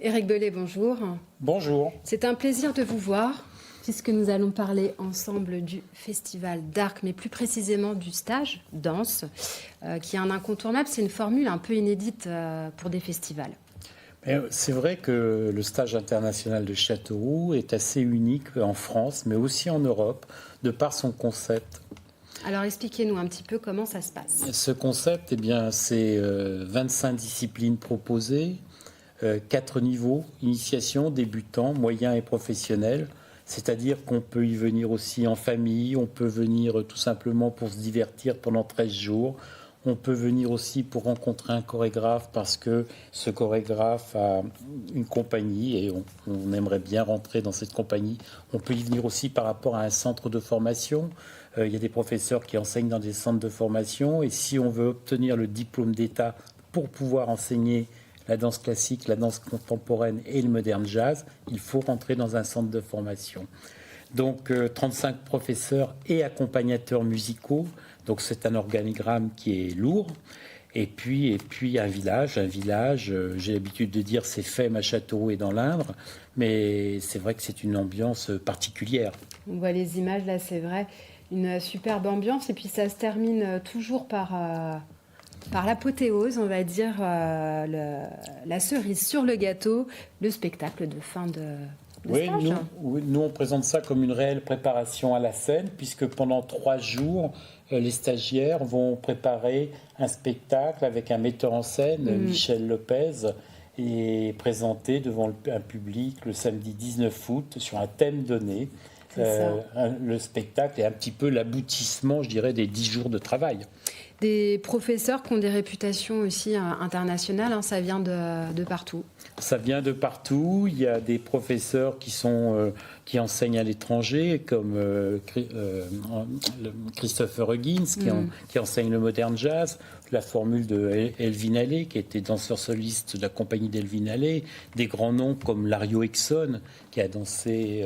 Éric Bellet, bonjour. Bonjour. C'est un plaisir de vous voir, puisque nous allons parler ensemble du Festival d'Arc, mais plus précisément du stage danse, qui est un incontournable. C'est une formule un peu inédite pour des festivals. C'est vrai que le stage international de Châteauroux est assez unique en France, mais aussi en Europe, de par son concept. Alors expliquez-nous un petit peu comment ça se passe. Ce concept, c'est 25 disciplines proposées, 4 niveaux, initiation, débutant, moyen et professionnel. C'est-à-dire qu'on peut y venir aussi en famille, on peut venir tout simplement pour se divertir pendant 13 jours. On peut venir aussi pour rencontrer un chorégraphe parce que ce chorégraphe a une compagnie et on aimerait bien rentrer dans cette compagnie. On peut y venir aussi par rapport à un centre de formation. Il y a des professeurs qui enseignent dans des centres de formation et si on veut obtenir le diplôme d'État pour pouvoir enseigner la danse classique, la danse contemporaine et le modern jazz, il faut rentrer dans un centre de formation. Donc 35 professeurs et accompagnateurs musicaux. Donc c'est un organigramme qui est lourd. Et puis un village, j'ai l'habitude de dire c'est Femme à Châteauroux et dans l'Indre, mais c'est vrai que c'est une ambiance particulière. On voit les images là, c'est vrai, une superbe ambiance. Et puis ça se termine toujours par l'apothéose, on va dire, la cerise sur le gâteau, le spectacle de fin de stage. Nous, on présente ça comme une réelle préparation à la scène, puisque pendant 3 jours, les stagiaires vont préparer un spectacle avec un metteur en scène, Michel Lopez, et présenter devant un public le samedi 19 août sur un thème donné. Le spectacle est un petit peu l'aboutissement, je dirais, des 10 jours de travail. Des professeurs qui ont des réputations aussi internationales, hein, ça vient de partout. Ça vient de partout. Il y a des professeurs qui enseignent à l'étranger, comme Christopher Huggins, qui enseigne le modern jazz, la formule de Elvin Allais, qui était danseur soliste de la compagnie d'Elvin Allais, des grands noms comme Lario Exon, qui a dansé,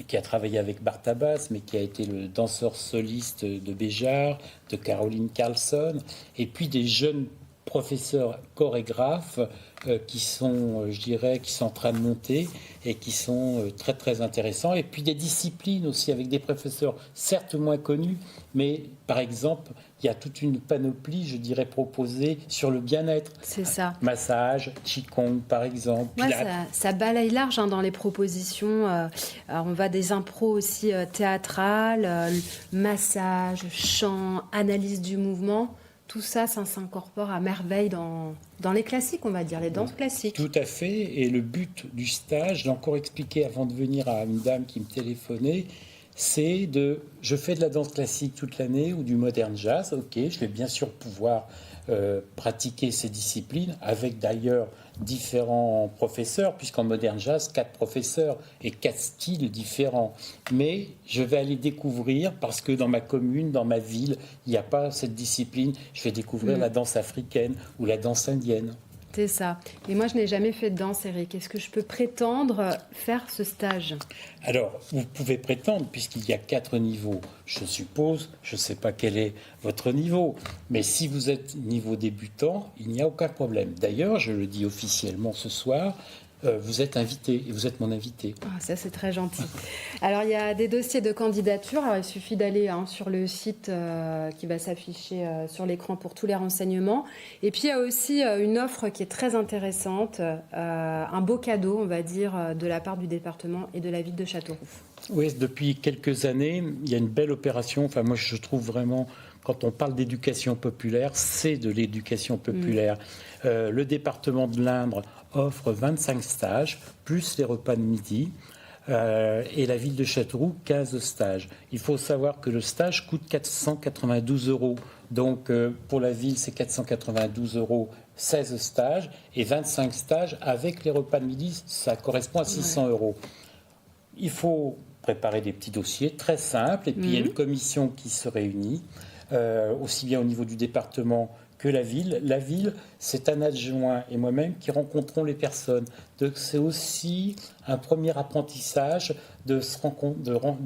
qui a travaillé avec Bartabas, mais qui a été le danseur soliste de Béjart, de Caroline Carlson, et puis des jeunes professeurs chorégraphes qui sont en train de monter et qui sont très très intéressants. Et puis des disciplines aussi avec des professeurs certes moins connus, mais par exemple, il y a toute une panoplie, je dirais, proposée sur le bien-être. C'est ça. Massage, qigong par exemple. Ouais, ça balaye large hein, dans les propositions. Alors on va des impros aussi théâtrales, massage, chant, analyse du mouvement. Tout ça, ça s'incorpore à merveille dans les classiques, on va dire, les danses classiques. Tout à fait. Et le but du stage, j'ai encore expliqué avant de venir à une dame qui me téléphonait, c'est je fais de la danse classique toute l'année ou du modern jazz. Ok, je vais bien sûr pouvoir pratiquer ces disciplines avec d'ailleurs différents professeurs, puisqu'en modern jazz, 4 professeurs et 4 styles différents. Mais je vais aller découvrir, parce que dans ma commune, dans ma ville, il n'y a pas cette discipline, je vais découvrir la danse africaine ou la danse indienne. C'est ça. Et moi, je n'ai jamais fait de danse, Eric. Est-ce que je peux prétendre faire ce stage ? Alors, vous pouvez prétendre, puisqu'il y a 4 niveaux. Je suppose, je ne sais pas quel est votre niveau, mais si vous êtes niveau débutant, il n'y a aucun problème. D'ailleurs, je le dis officiellement ce soir, vous êtes invité, et vous êtes mon invité. Ah, ça, c'est très gentil. Alors, il y a des dossiers de candidature. Alors, il suffit d'aller sur le site qui va s'afficher sur l'écran pour tous les renseignements. Et puis, il y a aussi une offre qui est très intéressante, un beau cadeau, on va dire, de la part du département et de la ville de Châteauroux. Oui, depuis quelques années, il y a une belle opération. Enfin, moi, je trouve vraiment, quand on parle d'éducation populaire, c'est de l'éducation populaire. Le département de l'Indre offre 25 stages, plus les repas de midi, et la ville de Châteauroux, 15 stages. Il faut savoir que le stage coûte 492 €. Donc, pour la ville, c'est 492 €, 16 stages, et 25 stages avec les repas de midi, ça correspond à 600 €. Il faut préparer des petits dossiers très simples, et puis il y a une commission qui se réunit, aussi bien au niveau du département que la ville. La ville, c'est un adjoint et moi-même qui rencontrons les personnes. Donc c'est aussi un premier apprentissage de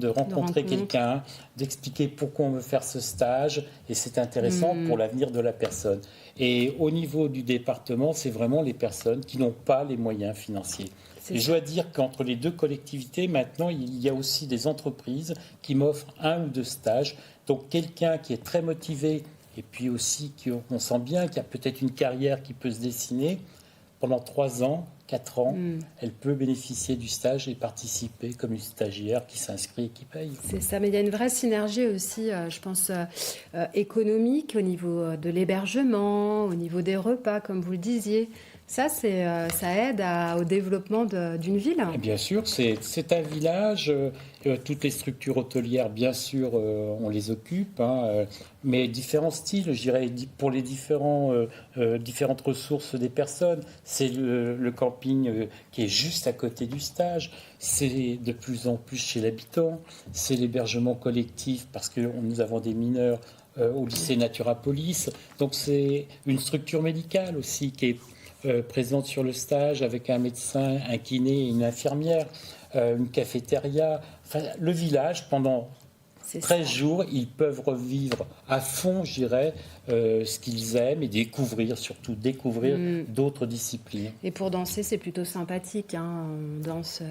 rencontrer quelqu'un, d'expliquer pourquoi on veut faire ce stage, et c'est intéressant pour l'avenir de la personne. Et au niveau du département, c'est vraiment les personnes qui n'ont pas les moyens financiers. Et je dois dire qu'entre les deux collectivités, maintenant, il y a aussi des entreprises qui m'offrent 1 ou 2 stages. Donc quelqu'un qui est très motivé, et puis aussi qu'on sent bien qu'il y a peut-être une carrière qui peut se dessiner, pendant 3 ans, 4 ans, elle peut bénéficier du stage et participer comme une stagiaire qui s'inscrit et qui paye. C'est ça, mais il y a une vraie synergie aussi, je pense, économique au niveau de l'hébergement, au niveau des repas, comme vous le disiez. Ça aide au développement d'une ville. Et bien sûr, c'est un village. Toutes les structures hôtelières, bien sûr, on les occupe, mais différents styles, je dirais, pour les différentes ressources des personnes. C'est le camping qui est juste à côté du stage. C'est de plus en plus chez l'habitant. C'est l'hébergement collectif parce que nous avons des mineurs au lycée Naturapolis. Donc c'est une structure médicale aussi qui est présente sur le stage avec un médecin, un kiné et une infirmière, une cafétéria. Enfin, le village, pendant 13 jours, ils peuvent revivre à fond, je dirais, ce qu'ils aiment et surtout découvrir d'autres disciplines. Et pour danser, c'est plutôt sympathique. On danse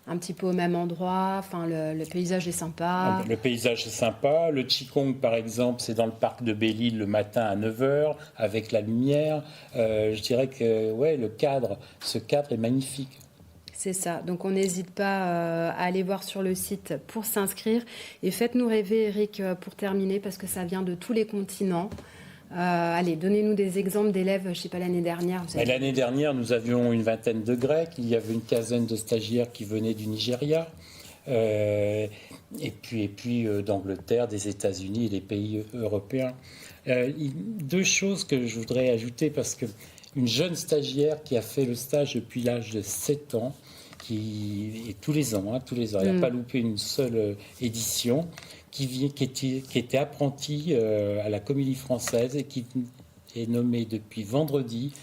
un petit peu au même endroit. Enfin, le paysage est sympa. Le paysage est sympa. Le Qigong, par exemple, c'est dans le parc de Belle-Île le matin à 9h, avec la lumière. Je dirais que ce cadre est magnifique. C'est ça. Donc, on n'hésite pas à aller voir sur le site pour s'inscrire. Et faites-nous rêver, Eric, pour terminer, parce que ça vient de tous les continents. Allez, donnez-nous des exemples d'élèves, je ne sais pas, l'année dernière. L'année dernière, nous avions une vingtaine de Grecs. Il y avait une quinzaine de stagiaires qui venaient du Nigeria. Et puis d'Angleterre, des États-Unis et des pays européens. 2 choses que je voudrais ajouter, parce qu'une jeune stagiaire qui a fait le stage depuis l'âge de 7 ans, et tous les ans, il n'a pas loupé une seule édition, qui était apprentie à la Comédie Française et qui est nommée depuis vendredi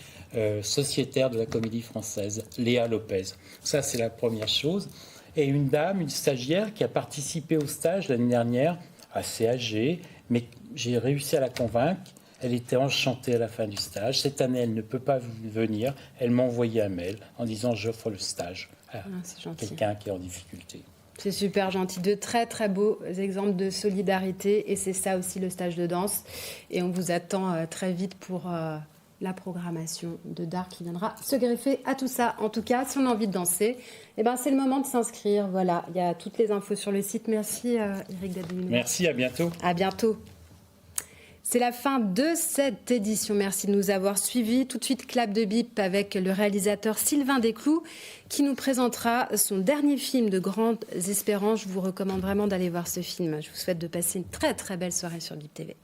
sociétaire de la Comédie Française, Léa Lopez. Ça, c'est la première chose. Et une stagiaire qui a participé au stage l'année dernière, assez âgée, mais j'ai réussi à la convaincre. Elle était enchantée à la fin du stage. Cette année, elle ne peut pas venir. Elle m'a envoyé un mail en disant « j'offre le stage à quelqu'un qui est en difficulté ». C'est super gentil. De très, très beaux exemples de solidarité. Et c'est ça aussi le stage de danse. Et on vous attend très vite pour la programmation de Dark qui viendra se greffer à tout ça. En tout cas, si on a envie de danser, c'est le moment de s'inscrire. Voilà, il y a toutes les infos sur le site. Merci Eric d'être venu. Merci, à bientôt. À bientôt. C'est la fin de cette édition. Merci de nous avoir suivis. Tout de suite, clap de bip avec le réalisateur Sylvain Desclous qui nous présentera son dernier film de Grandes Espérances. Je vous recommande vraiment d'aller voir ce film. Je vous souhaite de passer une très très belle soirée sur Bip TV.